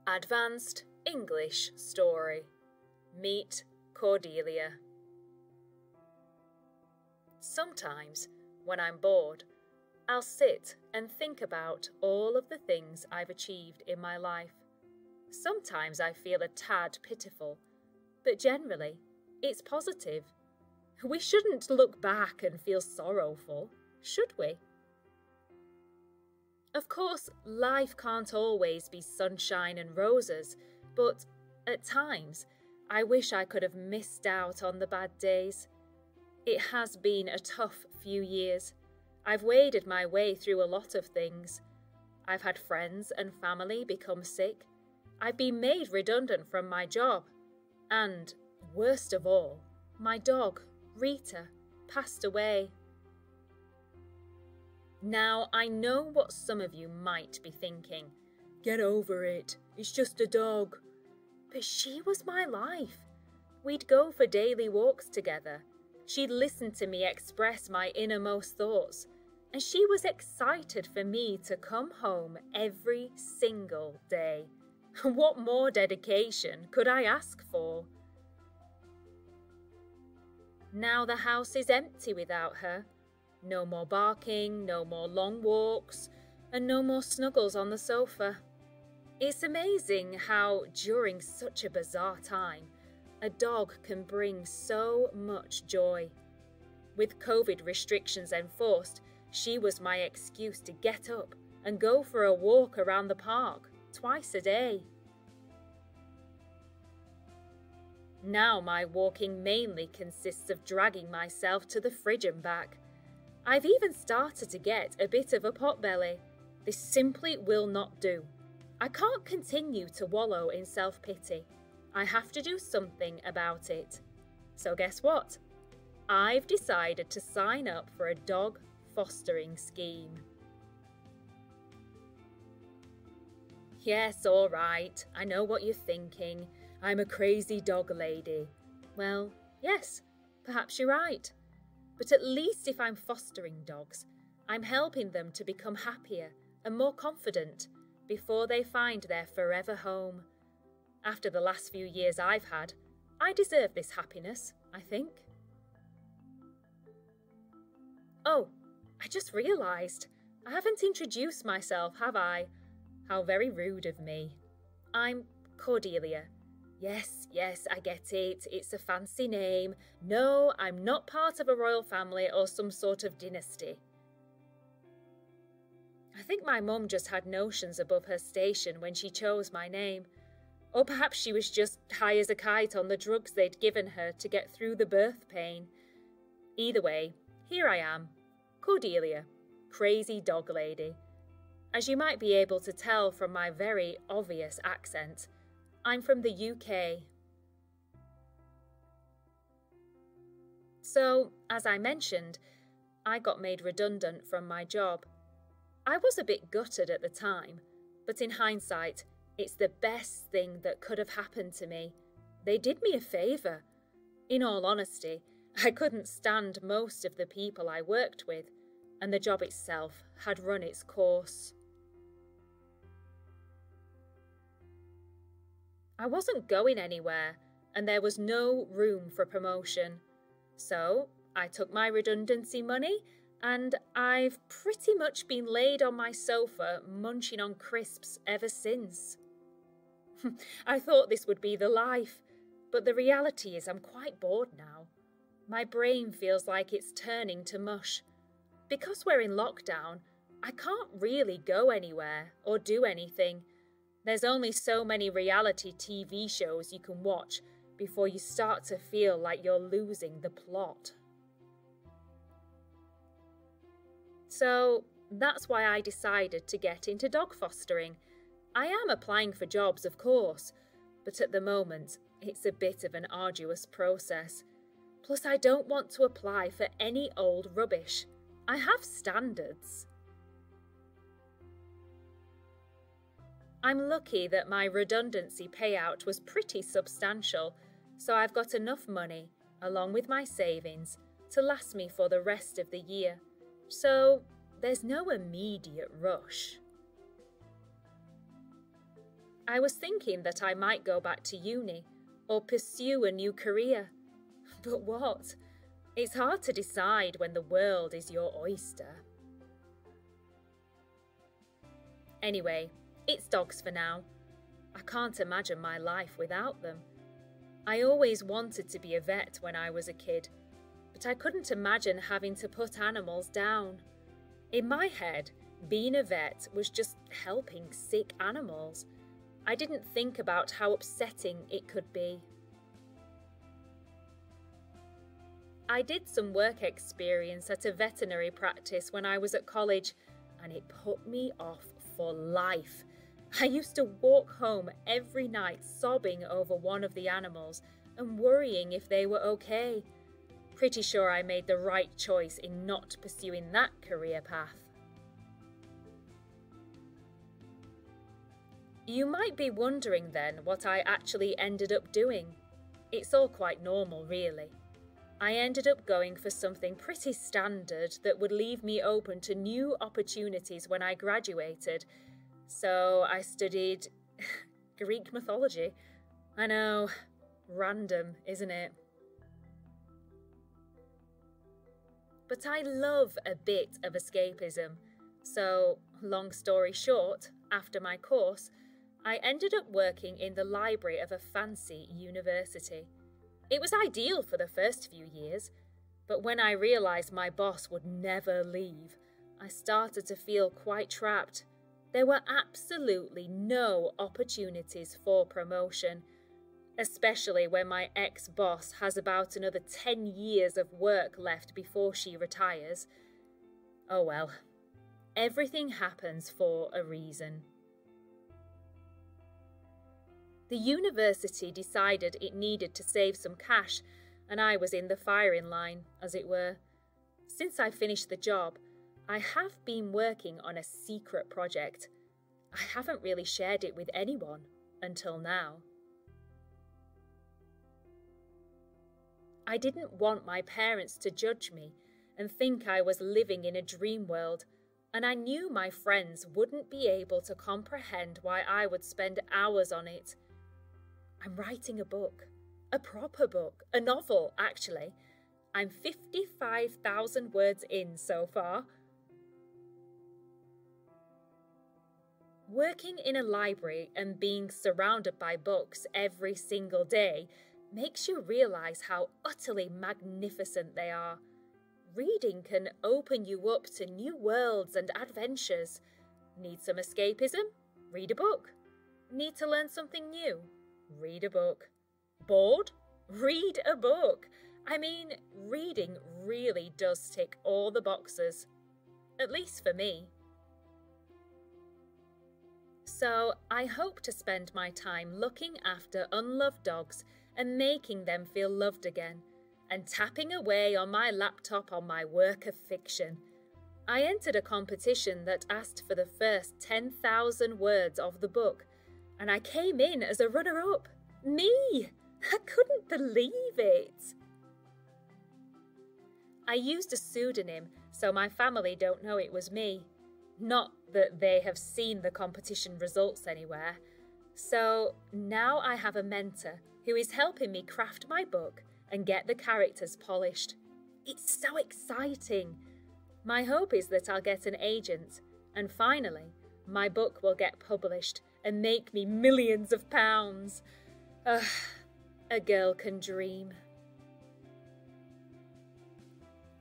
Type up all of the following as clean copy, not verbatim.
Advanced English Story. Meet Cordelia. Sometimes, when I'm bored, I'll sit and think about all of the things I've achieved in my life. Sometimes I feel a tad pitiful, but generally, it's positive. We shouldn't look back and feel sorrowful, should we? Of course, life can't always be sunshine and roses, but at times, I wish I could have missed out on the bad days. It has been a tough few years. I've waded my way through a lot of things. I've had friends and family become sick. I've been made redundant from my job. And, worst of all, my dog, Rita, passed away. Now, I know what some of you might be thinking. Get over it, it's just a dog. But she was my life. We'd go for daily walks together. She'd listen to me express my innermost thoughts. And she was excited for me to come home every single day. What more dedication could I ask for? Now the house is empty without her. No more barking, no more long walks, and no more snuggles on the sofa. It's amazing how, during such a bizarre time, a dog can bring so much joy. With COVID restrictions enforced, she was my excuse to get up and go for a walk around the park twice a day. Now my walking mainly consists of dragging myself to the fridge and back. I've even started to get a bit of a potbelly. This simply will not do. I can't continue to wallow in self-pity. I have to do something about it. So guess what? I've decided to sign up for a dog fostering scheme. Yes, all right. I know what you're thinking. I'm a crazy dog lady. Well, yes, perhaps you're right. But at least if I'm fostering dogs, I'm helping them to become happier and more confident before they find their forever home. After the last few years I've had, I deserve this happiness, I think. Oh, I just realised I haven't introduced myself, have I? How very rude of me. I'm Cordelia. Yes, I get it. It's a fancy name. No, I'm not part of a royal family or some sort of dynasty. I think my mum just had notions above her station when she chose my name. Or perhaps she was just high as a kite on the drugs they'd given her to get through the birth pain. Either way, here I am, Cordelia, crazy dog lady. As you might be able to tell from my very obvious accent, I'm from the UK. So, as I mentioned, I got made redundant from my job. I was a bit gutted at the time, but in hindsight, it's the best thing that could have happened to me. They did me a favour. In all honesty, I couldn't stand most of the people I worked with, and the job itself had run its course. I wasn't going anywhere, and there was no room for promotion. So I took my redundancy money, and I've pretty much been laid on my sofa munching on crisps ever since. I thought this would be the life, but the reality is I'm quite bored now. My brain feels like it's turning to mush. Because we're in lockdown, I can't really go anywhere or do anything. There's only so many reality TV shows you can watch before you start to feel like you're losing the plot. So that's why I decided to get into dog fostering. I am applying for jobs, of course, but at the moment it's a bit of an arduous process. Plus, I don't want to apply for any old rubbish. I have standards. I'm lucky that my redundancy payout was pretty substantial, so I've got enough money, along with my savings, to last me for the rest of the year. So there's no immediate rush. I was thinking that I might go back to uni or pursue a new career. But what? It's hard to decide when the world is your oyster. Anyway, it's dogs for now. I can't imagine my life without them. I always wanted to be a vet when I was a kid, but I couldn't imagine having to put animals down. In my head, being a vet was just helping sick animals. I didn't think about how upsetting it could be. I did some work experience at a veterinary practice when I was at college, and it put me off for life. I used to walk home every night sobbing over one of the animals and worrying if they were okay. Pretty sure I made the right choice in not pursuing that career path. You might be wondering then what I actually ended up doing. It's all quite normal, really. I ended up going for something pretty standard that would leave me open to new opportunities when I graduated. So I studied Greek mythology. I know, random, isn't it? But I love a bit of escapism. So, long story short, after my course, I ended up working in the library of a fancy university. It was ideal for the first few years, but when I realised my boss would never leave, I started to feel quite trapped. There were absolutely no opportunities for promotion, especially when my ex-boss has about another 10 years of work left before she retires. Oh well, everything happens for a reason. The university decided it needed to save some cash, and I was in the firing line, as it were. Since I finished the job, I have been working on a secret project. I haven't really shared it with anyone until now. I didn't want my parents to judge me and think I was living in a dream world, and I knew my friends wouldn't be able to comprehend why I would spend hours on it. I'm writing a book, a proper book, a novel, actually. I'm 55,000 words in so far. Working in a library and being surrounded by books every single day makes you realise how utterly magnificent they are. Reading can open you up to new worlds and adventures. Need some escapism? Read a book. Need to learn something new? Read a book. Bored? Read a book. I mean, reading really does tick all the boxes. At least for me. So I hope to spend my time looking after unloved dogs and making them feel loved again, and tapping away on my laptop on my work of fiction. I entered a competition that asked for the first 10,000 words of the book, and I came in as a runner-up. Me! I couldn't believe it. I used a pseudonym, so my family don't know it was me. Not that they have seen the competition results anywhere. So now I have a mentor who is helping me craft my book and get the characters polished. It's so exciting. My hope is that I'll get an agent, and finally, my book will get published and make me millions of pounds. A girl can dream.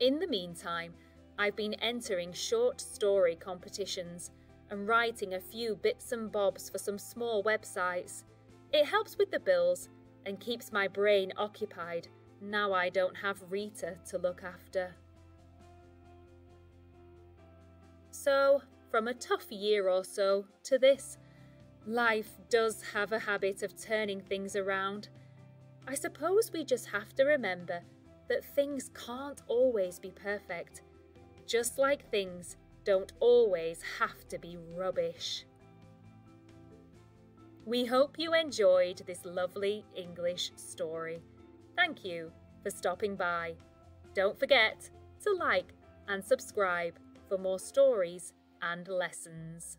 In the meantime, I've been entering short story competitions and writing a few bits and bobs for some small websites. It helps with the bills and keeps my brain occupied now I don't have Rita to look after. So, from a tough year or so to this, life does have a habit of turning things around. I suppose we just have to remember that things can't always be perfect, just like things don't always have to be rubbish. We hope you enjoyed this lovely English story. Thank you for stopping by. Don't forget to like and subscribe for more stories and lessons.